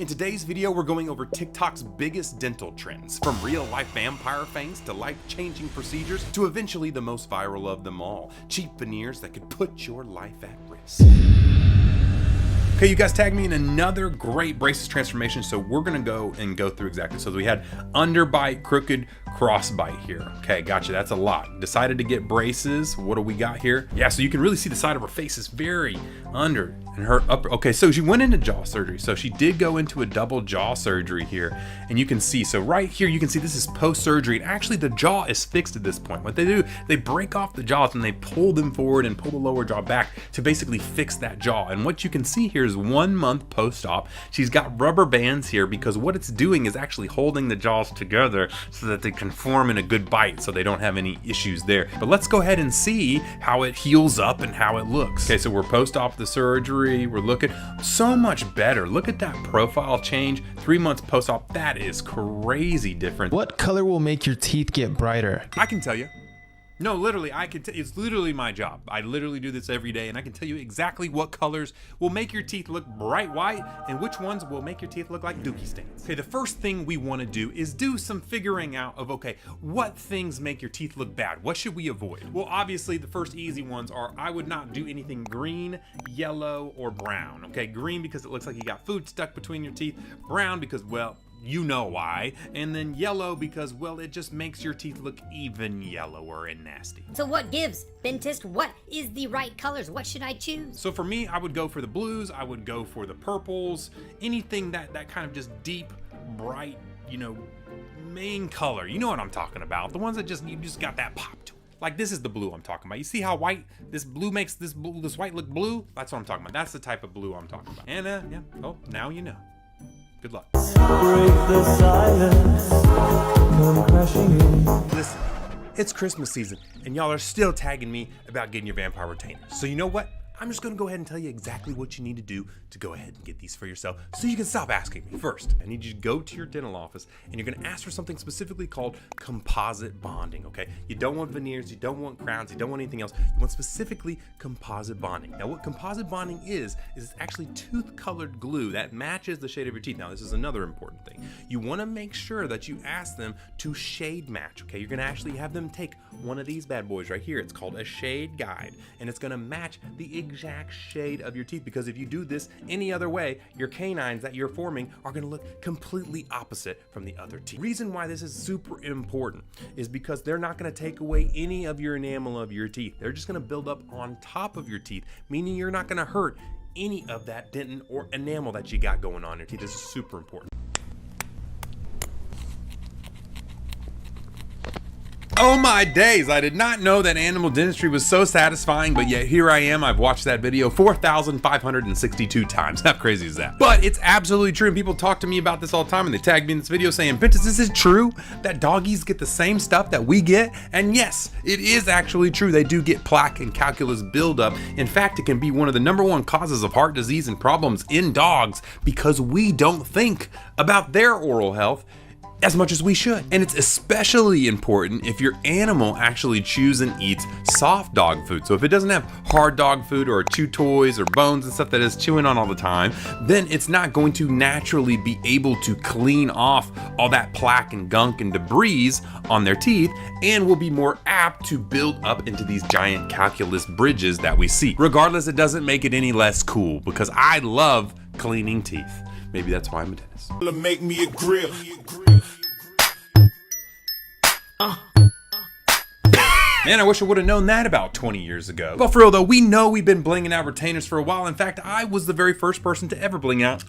In today's video, we're going over TikTok's biggest dental trends, from real-life vampire fangs to life-changing procedures to eventually the most viral of them all, cheap veneers that could put your life at risk. Okay, you guys tagged me in another great braces transformation, so we're gonna go through exactly. So we had underbite, crooked, crossbite here. Okay, gotcha, that's a lot. Decided to get braces. What do we got here? Yeah, so you can really see the side of her face is very under and her upper. Okay, so she went into jaw surgery. So she did go into a double jaw surgery here, and you can see, so right here, you can see this is post-surgery, and actually the jaw is fixed at this point. What they do, they break off the jaws and they pull them forward and pull the lower jaw back to basically fix that jaw. And what you can see here is 1 month post-op. She's got rubber bands here because what it's doing is actually holding the jaws together so that they can form in a good bite, so they don't have any issues there. But let's go ahead and see how it heals up and how it looks. Okay, so we're post-op the surgery. We're looking so much better. Look at that profile change. 3 months post-op, that is crazy different. What color will make your teeth get brighter? I can tell you. No, literally, I can tell. It's literally my job. I literally do this every day, and I can tell you exactly what colors will make your teeth look bright white and which ones will make your teeth look like dookie stains. Okay, the first thing we want to do is do some figuring out of, okay, what things make your teeth look bad? What should we avoid? Well, obviously, the first easy ones are I would not do anything green, yellow, or brown. Okay, green because it looks like you got food stuck between your teeth. Brown because, well, you know why. And then yellow because, well, it just makes your teeth look even yellower and nasty. So what gives? Bentist, what is the right colors? What should I choose? So for me, I would go for the blues, I would go for the purples, anything that kind of just deep, bright, you know, main color. You know what I'm talking about. The ones that you just got that pop to it. Like this is the blue I'm talking about. You see how white this blue makes this white look blue? That's what I'm talking about. That's the type of blue I'm talking about. And yeah, oh, now you know. Good luck. Break the silence, come crashing in. Listen, it's Christmas season, and y'all are still tagging me about getting your vampire retainers. So you know what? I'm just gonna go ahead and tell you exactly what you need to do to go ahead and get these for yourself so you can stop asking me. First, I need you to go to your dental office and you're gonna ask for something specifically called composite bonding, okay? You don't want veneers, you don't want crowns, you don't want anything else. You want specifically composite bonding. Now what composite bonding is it's actually tooth-colored glue that matches the shade of your teeth. Now this is another important thing. You wanna make sure that you ask them to shade match, okay? You're gonna actually have them take one of these bad boys right here. It's called a shade guide, and it's gonna match the exact shade of your teeth, because if you do this any other way, your canines that you're forming are going to look completely opposite from the other teeth. Reason why this is super important is because they're not going to take away any of your enamel of your teeth. They're just going to build up on top of your teeth, meaning you're not going to hurt any of that dentin or enamel that you got going on in your teeth. This is super important. Oh my days, I did not know that animal dentistry was so satisfying, but yet here I am. I've watched that video 4,562 times. How crazy is that? But it's absolutely true, and people talk to me about this all the time, and they tag me in this video saying, Bentist, is it true that doggies get the same stuff that we get? And yes, it is actually true. They do get plaque and calculus buildup. In fact, it can be one of the #1 causes of heart disease and problems in dogs because we don't think about their oral health as much as we should. And it's especially important if your animal actually chews and eats soft dog food. So if it doesn't have hard dog food or chew toys or bones and stuff that it's chewing on all the time, then it's not going to naturally be able to clean off all that plaque and gunk and debris on their teeth, and will be more apt to build up into these giant calculus bridges that we see. Regardless, it doesn't make it any less cool, because I love cleaning teeth. Maybe that's why I'm a dentist. Make me a grill. Man, I wish I would have known that about 20 years ago. But for real though, we know we've been blinging out retainers for a while. In fact, I was the very first person to ever bling out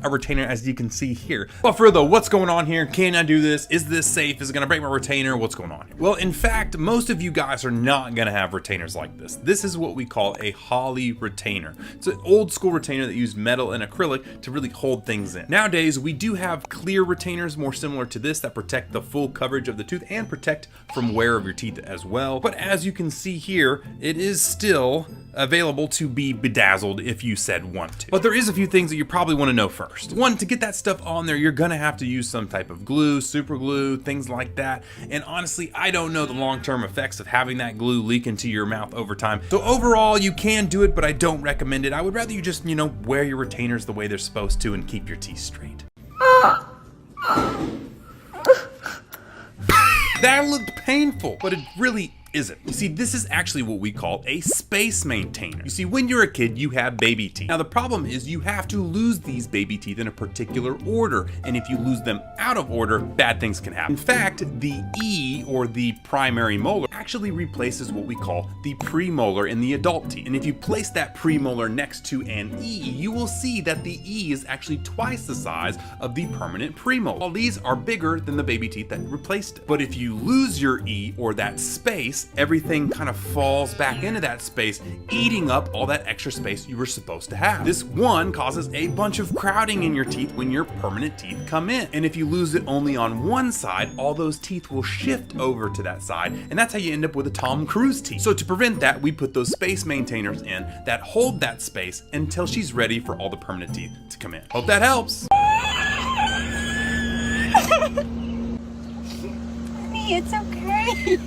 a retainer, as you can see here. But for real though, what's going on here? Can I do this? Is this safe? Is it gonna break my retainer? What's going on here? Well, in fact, most of you guys are not gonna have retainers like this. This is what we call a Holly retainer. It's an old school retainer that used metal and acrylic to really hold things in. Nowadays, we do have clear retainers more similar to this that protect the full coverage of the tooth and protect from wear of your teeth as well. But as you can see here, it is still available to be bedazzled if you said want to. But there is a few things that you probably want to know first. One, to get that stuff on there, you're gonna have to use some type of glue, super glue, things like that. And honestly, I don't know the long-term effects of having that glue leak into your mouth over time. So overall, you can do it, but I don't recommend it. I would rather you just, wear your retainers the way they're supposed to and keep your teeth straight. That looked painful, but it really isn't. You see, this is actually what we call a space maintainer. You see, when you're a kid, you have baby teeth. Now, the problem is you have to lose these baby teeth in a particular order, and if you lose them out of order, bad things can happen. In fact, the E, or the primary molar, actually replaces what we call the premolar in the adult teeth. And if you place that premolar next to an E, you will see that the E is actually twice the size of the permanent premolar. All these are bigger than the baby teeth that replaced it. But if you lose your E, or that space, everything kind of falls back into that space, eating up all that extra space you were supposed to have. This one causes a bunch of crowding in your teeth when your permanent teeth come in. And if you lose it only on one side, all those teeth will shift over to that side, and that's how you end up with a Tom Cruise teeth. So to prevent that, we put those space maintainers in that hold that space until she's ready for all the permanent teeth to come in. Hope that helps. It's okay.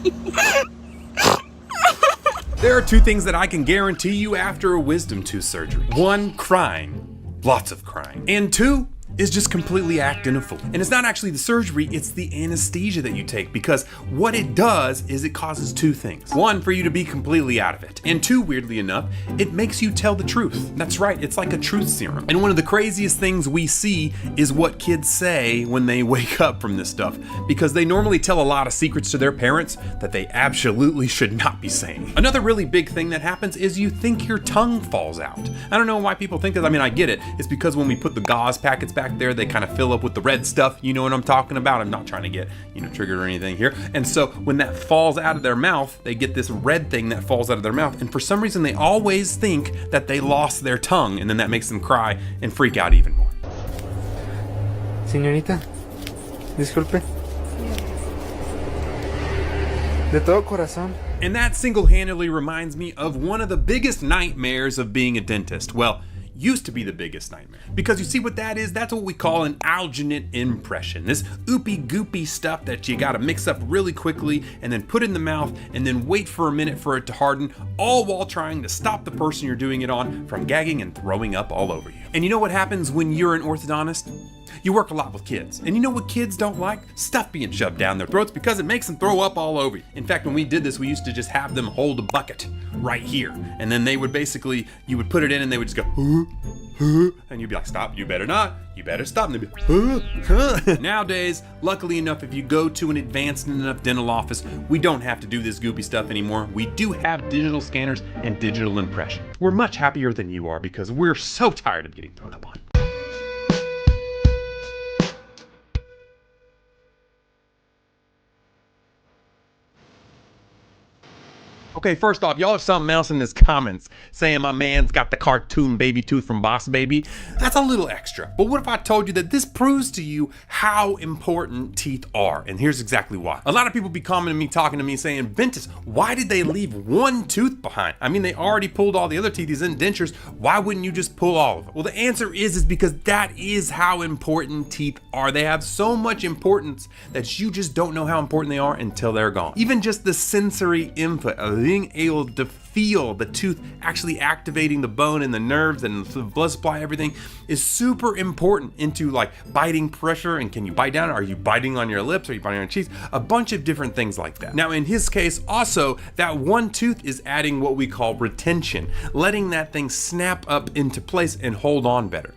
There are two things that I can guarantee you after a wisdom tooth surgery. One, crying. Lots of crying. And two, is just completely acting a fool. And it's not actually the surgery, it's the anesthesia that you take, because what it does is it causes two things. One, for you to be completely out of it. And two, weirdly enough, it makes you tell the truth. That's right, it's like a truth serum. And one of the craziest things we see is what kids say when they wake up from this stuff, because they normally tell a lot of secrets to their parents that they absolutely should not be saying. Another really big thing that happens is you think your tongue falls out. I don't know why people think that. I mean, I get it. It's because when we put the gauze packets back there, they kind of fill up with the red stuff. You know what I'm talking about. I'm not trying to get, triggered or anything here. And so when that falls out of their mouth, they get this red thing that falls out of their mouth. And for some reason, they always think that they lost their tongue, and then that makes them cry and freak out even more. Señorita, disculpe. De todo corazón. And that single-handedly reminds me of one of the biggest nightmares of being a dentist. Well, used to be the biggest nightmare. Because you see what that is? That's what we call an alginate impression. This oopy goopy stuff that you gotta mix up really quickly and then put in the mouth and then wait for a minute for it to harden, all while trying to stop the person you're doing it on from gagging and throwing up all over you. And you know what happens when you're an orthodontist? You work a lot with kids, and you know what kids don't like? Stuff being shoved down their throats, because it makes them throw up all over you. In fact, when we did this, we used to just have them hold a bucket right here, and then they would basically, you would put it in and they would just go, and you'd be like, stop, you better not, you better stop, and they'd be, Nowadays, luckily enough, if you go to an advanced enough dental office, we don't have to do this goopy stuff anymore. We do have digital scanners and digital impression. We're much happier than you are, because we're so tired of getting thrown up on. Okay, first off, y'all have something else in this comments saying my man's got the cartoon baby tooth from Boss Baby. That's a little extra. But what if I told you that this proves to you how important teeth are? And here's exactly why. A lot of people be commenting me, talking to me, saying, Bentist, why did they leave one tooth behind? I mean, they already pulled all the other teeth. He's in dentures. Why wouldn't you just pull all of them? Well, the answer is because that is how important teeth are. They have so much importance that you just don't know how important they are until they're gone. Even just the sensory input of being able to feel the tooth actually activating the bone and the nerves and the blood supply, everything is super important into like biting pressure. And can you bite down? Are you biting on your lips? Are you biting on your cheeks? A bunch of different things like that. Now, in his case, also, that one tooth is adding what we call retention, letting that thing snap up into place and hold on better.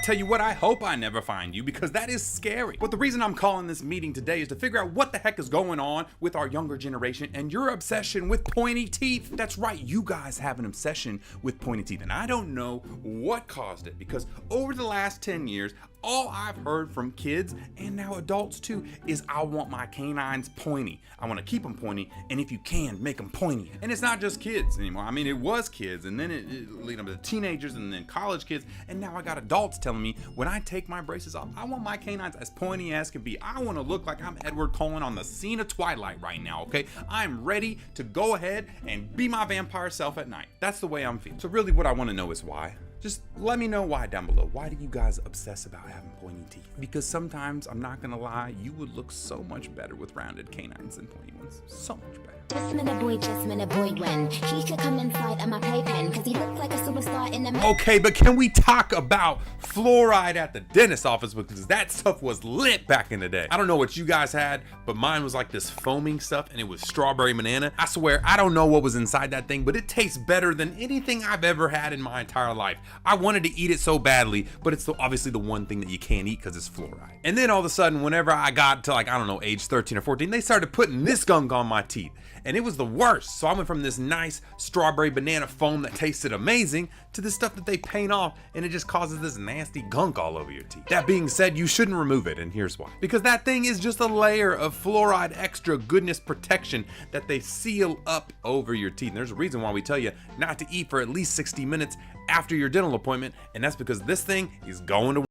Tell you what, I hope I never find you, because that is scary. But the reason I'm calling this meeting today is to figure out what the heck is going on with our younger generation and your obsession with pointy teeth. That's right, you guys have an obsession with pointy teeth, and I don't know what caused it, because over the last 10 years, All I've heard from kids, and now adults too, is I want my canines pointy. I want to keep them pointy, and if you can, make them pointy. And it's not just kids anymore. I mean, it was kids, and then it lead up to teenagers, and then college kids, and now I got adults telling me when I take my braces off, I want my canines as pointy as can be. I want to look like I'm Edward Cullen on the scene of Twilight right now, okay? I'm ready to go ahead and be my vampire self at night. That's the way I'm feeling. So really what I want to know is why. Just let me know why down below. Why do you guys obsess about having pointy teeth? Because sometimes, I'm not gonna lie, you would look so much better with rounded canines than pointy ones. So much better. Just minute boy, when he could come inside of my playpen, cause he looks like a superstar in the Okay, but can we talk about fluoride at the dentist office? Because that stuff was lit back in the day. I don't know what you guys had, but mine was like this foaming stuff, and it was strawberry banana. I swear, I don't know what was inside that thing, but it tastes better than anything I've ever had in my entire life. I wanted to eat it so badly, but it's obviously the one thing that you can't eat because it's fluoride. And then all of a sudden, whenever I got to, like, I don't know, age 13 or 14, they started putting this gunk on my teeth. And it was the worst. So I went from this nice strawberry banana foam that tasted amazing to this stuff that they paint off, and it just causes this nasty gunk all over your teeth. That being said, you shouldn't remove it, and here's why. Because that thing is just a layer of fluoride extra goodness protection that they seal up over your teeth. And there's a reason why we tell you not to eat for at least 60 minutes after your dental appointment, and that's because this thing is going to